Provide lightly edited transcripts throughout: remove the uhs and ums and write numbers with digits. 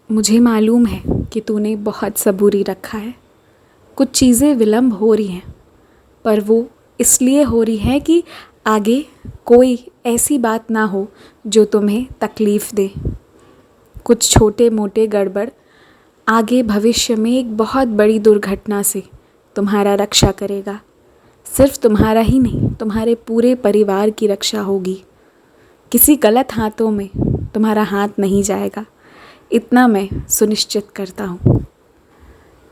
मुझे मालूम है कि तूने बहुत सबूरी रखा है। कुछ चीज़ें विलम्ब हो रही हैं, पर वो इसलिए हो रही है कि आगे कोई ऐसी बात ना हो जो तुम्हें तकलीफ़ दे। कुछ छोटे मोटे गड़बड़ आगे भविष्य में एक बहुत बड़ी दुर्घटना से तुम्हारा रक्षा करेगा। सिर्फ तुम्हारा ही नहीं, तुम्हारे पूरे परिवार की रक्षा होगी। किसी गलत हाथों में तुम्हारा हाथ नहीं जाएगा, इतना मैं सुनिश्चित करता हूँ।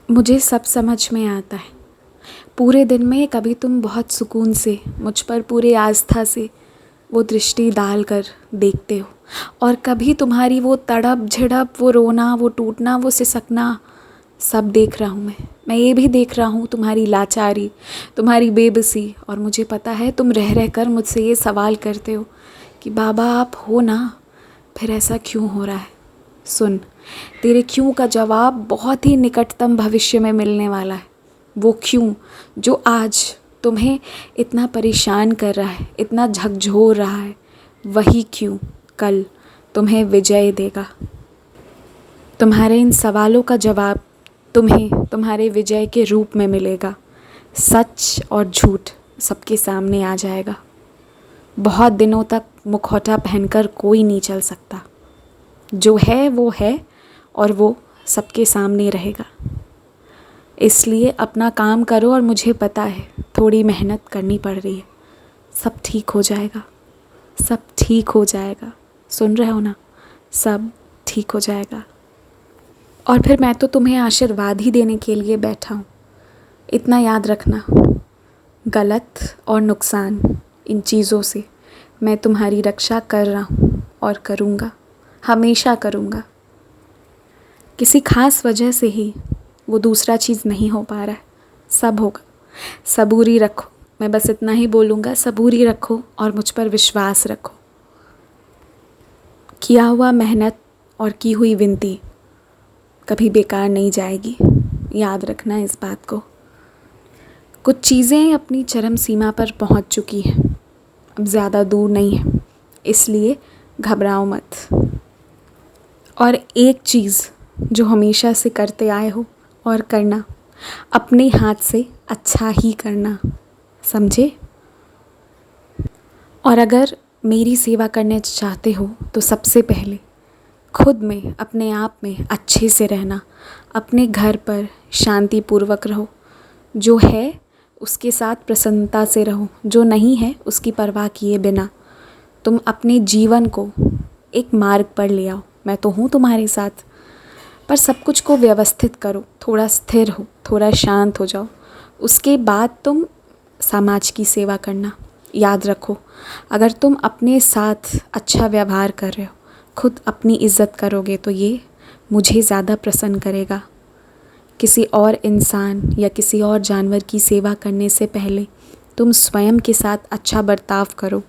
मुझे सब समझ में आता है। पूरे दिन में कभी तुम बहुत सुकून से मुझ पर पूरे आस्था से वो दृष्टि डाल कर देखते हो, और कभी तुम्हारी वो तड़प झड़प, वो रोना, वो टूटना, वो सिसकना, सब देख रहा हूँ मैं ये भी देख रहा हूँ तुम्हारी लाचारी, तुम्हारी बेबसी। और मुझे पता है तुम रह रह कर मुझसे ये सवाल करते हो कि बाबा आप हो ना, फिर ऐसा क्यों हो रहा है। सुन, तेरे क्यों का जवाब बहुत ही निकटतम भविष्य में मिलने वाला है। वो क्यों जो आज तुम्हें इतना परेशान कर रहा है, इतना झकझोर रहा है, वही क्यों कल तुम्हें विजय देगा। तुम्हारे इन सवालों का जवाब तुम्हें तुम्हारे विजय के रूप में मिलेगा। सच और झूठ सबके सामने आ जाएगा। बहुत दिनों तक मुखौटा पहनकर कोई नहीं चल सकता। जो है वो है, और वो सबके सामने रहेगा। इसलिए अपना काम करो, और मुझे पता है थोड़ी मेहनत करनी पड़ रही है। सब ठीक हो जाएगा, सब ठीक हो जाएगा। सुन रहे हो ना, सब ठीक हो जाएगा। और फिर मैं तो तुम्हें आशीर्वाद ही देने के लिए बैठा हूँ। इतना याद रखना, गलत और नुकसान इन चीज़ों से मैं तुम्हारी रक्षा कर रहा हूँ और करूँगा, हमेशा करूँगा। किसी ख़ास वजह से ही वो दूसरा चीज़ नहीं हो पा रहा है, सब होगा। सबूरी रखो, मैं बस इतना ही बोलूँगा, सबूरी रखो और मुझ पर विश्वास रखो। किया हुआ मेहनत और की हुई विनती कभी बेकार नहीं जाएगी, याद रखना इस बात को। कुछ चीज़ें अपनी चरम सीमा पर पहुंच चुकी हैं, अब ज़्यादा दूर नहीं है, इसलिए घबराओ मत। और एक चीज़ जो हमेशा से करते आए हो और करना, अपने हाथ से अच्छा ही करना, समझे। और अगर मेरी सेवा करने चाहते हो तो सबसे पहले खुद में, अपने आप में अच्छे से रहना। अपने घर पर शांतिपूर्वक रहो, जो है उसके साथ प्रसन्नता से रहो, जो नहीं है उसकी परवाह किए बिना तुम अपने जीवन को एक मार्ग पर ले आओ। मैं तो हूँ तुम्हारे साथ, पर सब कुछ को व्यवस्थित करो, थोड़ा स्थिर हो, थोड़ा शांत हो जाओ। उसके बाद तुम समाज की सेवा करना। याद रखो, अगर तुम अपने साथ अच्छा व्यवहार कर रहे हो, खुद अपनी इज़्ज़त करोगे, तो ये मुझे ज़्यादा प्रसन्न करेगा। किसी और इंसान या किसी और जानवर की सेवा करने से पहले तुम स्वयं के साथ अच्छा बर्ताव करो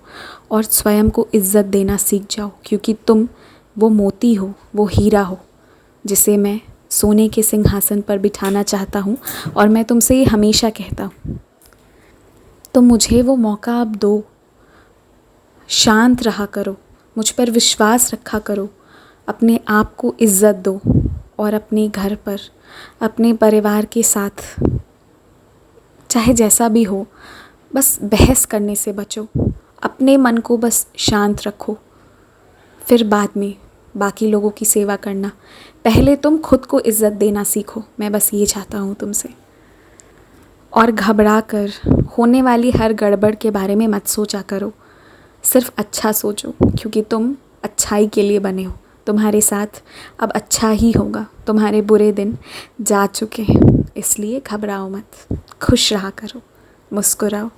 और स्वयं को इज़्ज़त देना सीख जाओ, क्योंकि तुम वो मोती हो, वो हीरा हो, जिसे मैं सोने के सिंहासन पर बिठाना चाहता हूँ। और मैं तुमसे ये हमेशा कहता हूँ, तो मुझे वो मौका अब दो। शांत रहा करो, मुझ पर विश्वास रखा करो, अपने आप को इज़्ज़त दो, और अपने घर पर, अपने परिवार के साथ चाहे जैसा भी हो, बस बहस करने से बचो। अपने मन को बस शांत रखो, फिर बाद में बाकी लोगों की सेवा करना। पहले तुम खुद को इज़्ज़त देना सीखो, मैं बस ये चाहता हूँ तुमसे। और घबरा कर होने वाली हर गड़बड़ के बारे में मत सोचा करो, सिर्फ अच्छा सोचो, क्योंकि तुम अच्छाई के लिए बने हो। तुम्हारे साथ अब अच्छा ही होगा। तुम्हारे बुरे दिन जा चुके हैं, इसलिए घबराओ मत, खुश रहा करो, मुस्कुराओ।